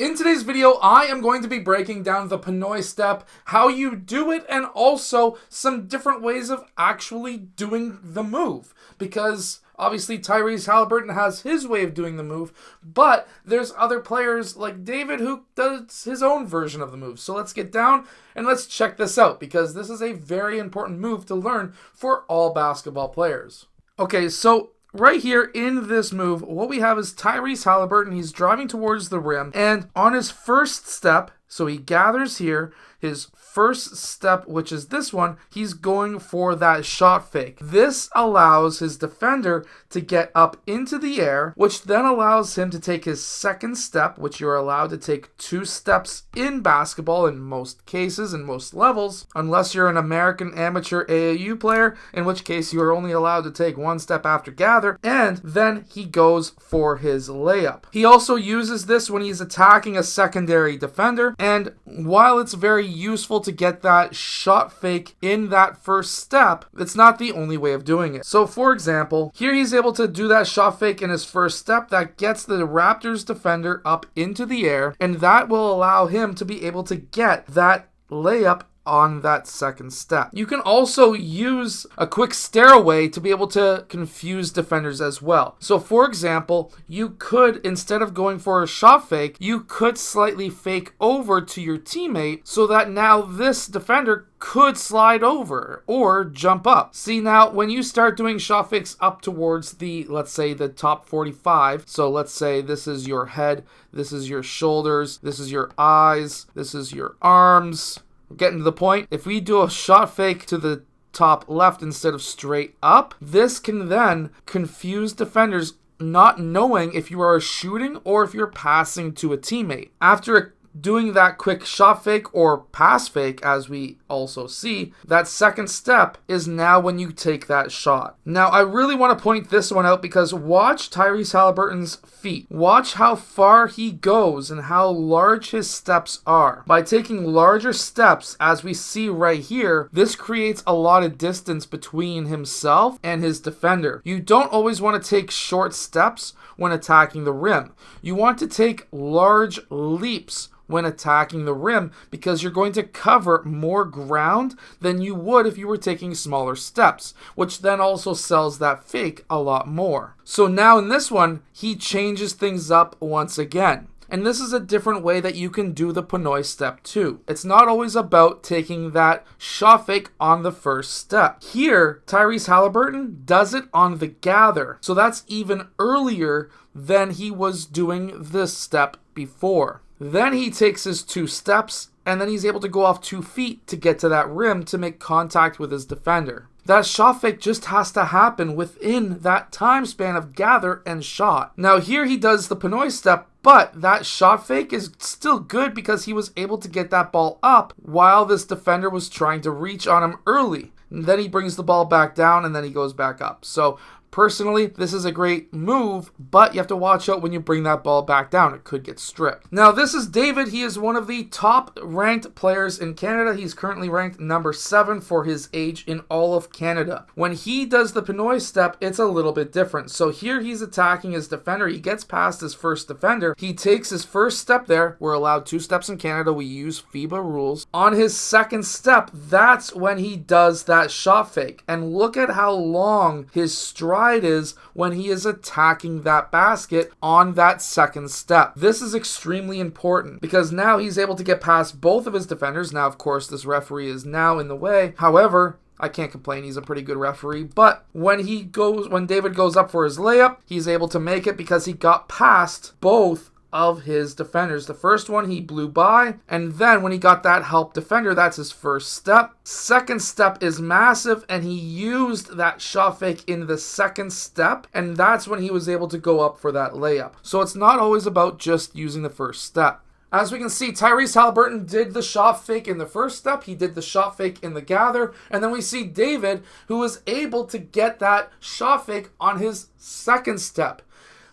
In today's video, I am going to be breaking down the Pinoy Step, how you do it, and also some different ways of actually doing the move. Because obviously Tyrese Halliburton has his way of doing the move, but there's other players like David who does his own version of the move. So let's get down and let's check this out, because this is a very important move to learn for all basketball players. Okay, so right here in this move, what we have is Tyrese Halliburton. He's driving towards the rim, and on his first step, so he gathers here, his first step, which is this one, he's going for that shot fake. This allows his defender to get up into the air, which then allows him to take his second step, which you're allowed to take 2 steps in basketball in most cases, in most levels, unless you're an American amateur AAU player, in which case you are only allowed to take 1 step after gather, and then he goes for his layup. He also uses this when he's attacking a secondary defender, and while it's very useful to get that shot fake in that first step, it's not the only way of doing it. So for example, here he's able to do that shot fake in his first step that gets the Raptors defender up into the air, and that will allow him to be able to get that layup on that second step. You can also use a quick stairway to be able to confuse defenders as well. So for example, you could, instead of going for a shot fake, you could slightly fake over to your teammate so that now this defender could slide over or jump up. See, now when you start doing shot fakes up towards the, let's say, the top 45, so let's say this is your head, this is your shoulders, this is your eyes, this is your arms. Getting to the point, if we do a shot fake to the top left instead of straight up, this can then confuse defenders not knowing if you are shooting or if you're passing to a teammate. After doing that quick shot fake or pass fake, as we also see, that second step is now when you take that shot. Now, I really want to point this one out because watch Tyrese Halliburton's feet. Watch how far he goes and how large his steps are. By taking larger steps, as we see right here, this creates a lot of distance between himself and his defender. You don't always want to take short steps when attacking the rim. You want to take large leaps when attacking the rim, because you're going to cover more ground than you would if you were taking smaller steps, which then also sells that fake a lot more. So now in this one, he changes things up once again. And this is a different way that you can do the Pinoy Step too. It's not always about taking that shot fake on the first step. Here, Tyrese Halliburton does it on the gather. So that's even earlier than he was doing this step before. Then he takes his 2 steps, and then he's able to go off 2 feet to get to that rim to make contact with his defender. That shot fake just has to happen within that time span of gather and shot. Now here he does the Pinoy Step, but that shot fake is still good because he was able to get that ball up while this defender was trying to reach on him early. And then he brings the ball back down and then he goes back up. So personally, this is a great move, but you have to watch out when you bring that ball back down. It could get stripped. Now, this is David. He is one of the top-ranked players in Canada. He's currently ranked number 7 for his age in all of Canada. When he does the Pinoy Step, it's a little bit different. So here he's attacking his defender. He gets past his first defender. He takes his first step there. We're allowed 2 steps in Canada. We use FIBA rules. On his second step, that's when he does that shot fake. And look at how long his stride is when he is attacking that basket on that second step. This is extremely important because now he's able to get past both of his defenders. Now, of course, this referee is now in the way. However, I can't complain. He's a pretty good referee. But when David goes up for his layup, he's able to make it because he got past both of his defenders. The first one he blew by, and then when he got that help defender, that's his first step. Second step is massive, and he used that shot fake in the second step, and that's when he was able to go up for that layup. So it's not always about just using the first step. As we can see, Tyrese Halliburton did the shot fake in the first step. He did the shot fake in the gather. And then we see David, who was able to get that shot fake on his second step.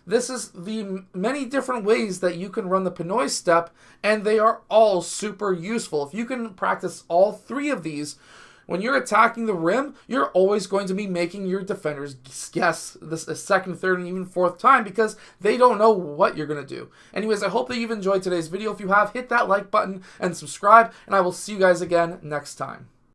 This is the many different ways that you can run the Pinoy Step, and they are all super useful. If you can practice all 3 of these, When you're attacking the rim, you're always going to be making your defenders guess this a second, third, and even fourth time because they don't know what you're going to do. Anyways, I hope that you've enjoyed today's video. If you have, hit that like button and subscribe, and I will see you guys again next time.